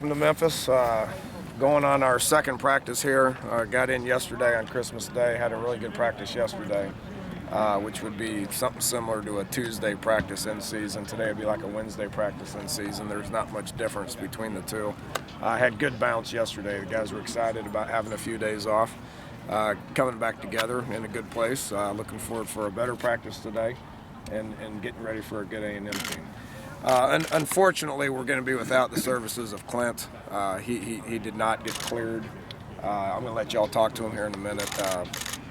To Memphis, going on our second practice here. Got in yesterday on Christmas Day, had a really good practice yesterday, which would be something similar to a Tuesday practice in season. Today would be like a Wednesday practice in season. There's not much difference between the two. Had good bounce yesterday. The guys were excited about having a few days off, coming back together in a good place. Looking forward for a better practice today and getting ready for a good A&M team. Unfortunately, we're going to be without the services of Clint. He did not get cleared. I'm going to let y'all talk to him here in a minute.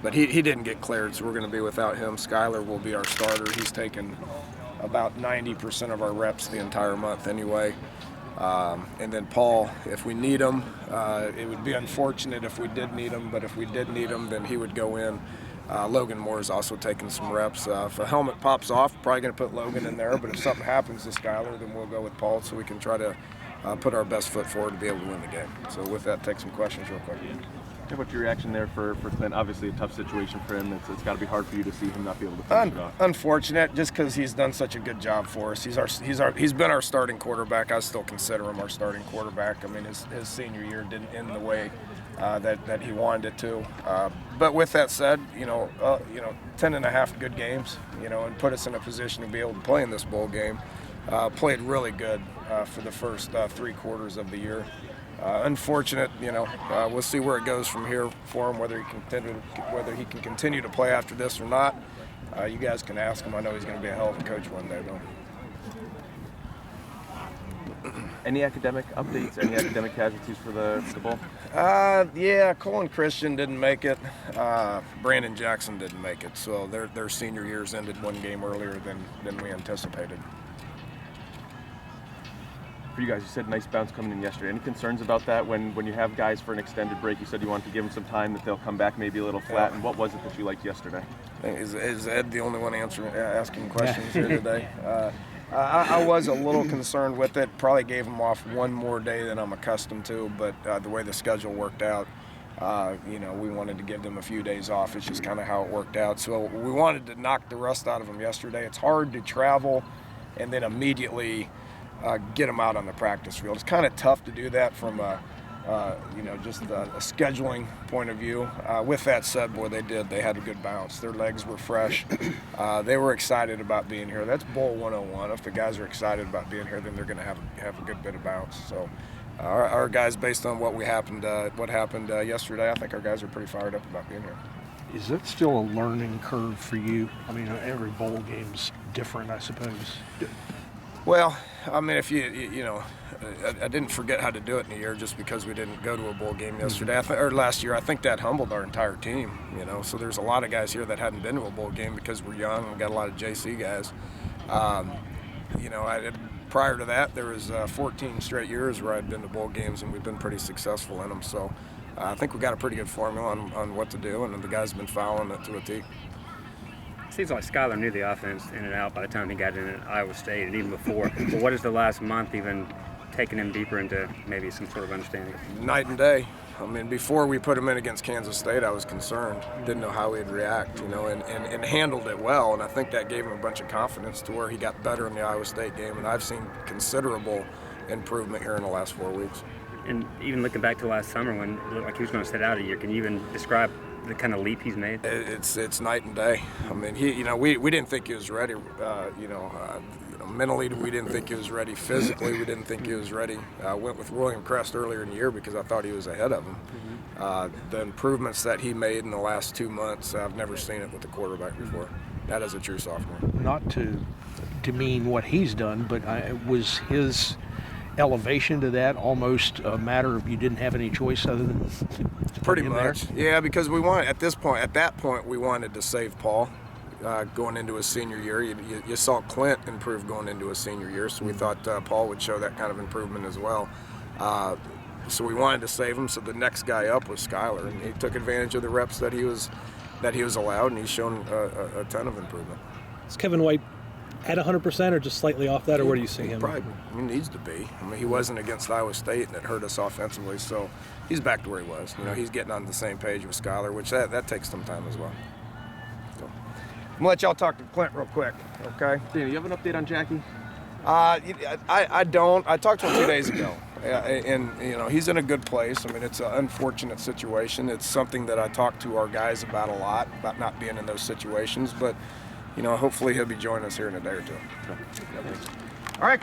But he didn't get cleared, so we're going to be without him. Skyler will be our starter. He's taken about 90% of our reps the entire month anyway. And then Paul, if we need him, it would be unfortunate if we did need him, but if we did need him, then he would go in. Logan Moore is also taking some reps. If a helmet pops off, probably going to put Logan in there, but if something happens to Skyler, then we'll go with Paul so we can try to put our best foot forward to be able to win the game. So with that, take some questions real quick. What's your reaction there for Clint? Obviously a tough situation for him. It's got to be hard for you to see him not be able to finish it off. Unfortunate, just because he's done such a good job for us. He's been our starting quarterback. I still consider him our starting quarterback. I mean, his senior year didn't end the way that he wanted it to. But with that said, 10 and a half good games, and put us in a position to be able to play in this bowl game. Played really good for the first 3 quarters of the year. Unfortunate, we'll see where it goes from here for him, whether he can continue to play after this or not. You guys can ask him. I know he's going to be a hell of a coach one day, though. Any academic updates? Any academic casualties for the bowl? Yeah, Cole and Christian didn't make it. Brandon Jackson didn't make it. So their senior years ended 1 game earlier than we anticipated. For you guys, you said nice bounce coming in yesterday. Any concerns about that when you have guys for an extended break? You said you wanted to give them some time, that they'll come back maybe a little flat. And what was it that you liked yesterday? Is Ed the only one asking questions here today? I was a little concerned with it. Probably gave him off 1 more day than I'm accustomed to, but the way the schedule worked out, we wanted to give them a few days off. It's just kind of how it worked out. So we wanted to knock the rust out of them yesterday. It's hard to travel and then immediately get them out on the practice field. It's kind of tough to do that from just a scheduling point of view. With that said, boy, they had a good bounce. Their legs were fresh. They were excited about being here. That's Bowl 101. If the guys are excited about being here, then they're going to have a good bit of bounce. So our guys, based on what happened yesterday, I think our guys are pretty fired up about being here. Is that still a learning curve for you? I mean, every bowl game's different, I suppose. Well, I mean, if I didn't forget how to do it in a year just because we didn't go to a bowl game yesterday or last year. I think that humbled our entire team. So there's a lot of guys here that hadn't been to a bowl game because we're young. We got a lot of JC guys. Prior to that, there was 14 straight years where I'd been to bowl games, and we've been pretty successful in them. So I think we got a pretty good formula on what to do, and the guys have been following it to a T. Seems like Skyler knew the offense in and out by the time he got in at Iowa State and even before. But what is the last month even taking him deeper into maybe some sort of understanding? Night and day. I mean, before we put him in against Kansas State, I was concerned. Didn't know how he'd react, and handled it well. And I think that gave him a bunch of confidence to where he got better in the Iowa State game. And I've seen considerable improvement here in the last 4 weeks. And even looking back to last summer when it looked like he was going to sit out a year, can you even describe the kind of leap he's made? It's night and day. I mean, we didn't think he was ready. Mentally, we didn't think he was ready. Physically, we didn't think he was ready. Went with William Crest earlier in the year because I thought he was ahead of him. The improvements that he made in the last 2 months, I've never seen it with the quarterback before. That is a true sophomore. Not to demean what he's done, but was his elevation to that almost a matter of you didn't have any choice other than pretty much there? Yeah, because at that point we wanted to save Paul going into his senior year. You saw Clint improve going into his senior year, so we thought Paul would show that kind of improvement as well. So we wanted to save him, so the next guy up was Skyler, and he took advantage of the reps that he was allowed, and he's shown a ton of improvement. Is Kevin White at 100% or just slightly off that, or where do you see him? Probably he needs to be. I mean, he wasn't against Iowa State, and it hurt us offensively, so he's back to where he was. He's getting on the same page with Skyler, which that takes some time as well. So, I'm going to let y'all talk to Clint real quick, okay? Dan, do you have an update on Jackie? I don't. I talked to him 2 days ago. and he's in a good place. I mean, it's an unfortunate situation. It's something that I talk to our guys about a lot, about not being in those situations. But hopefully he'll be joining us here in a day or two. Yeah, thanks. All right.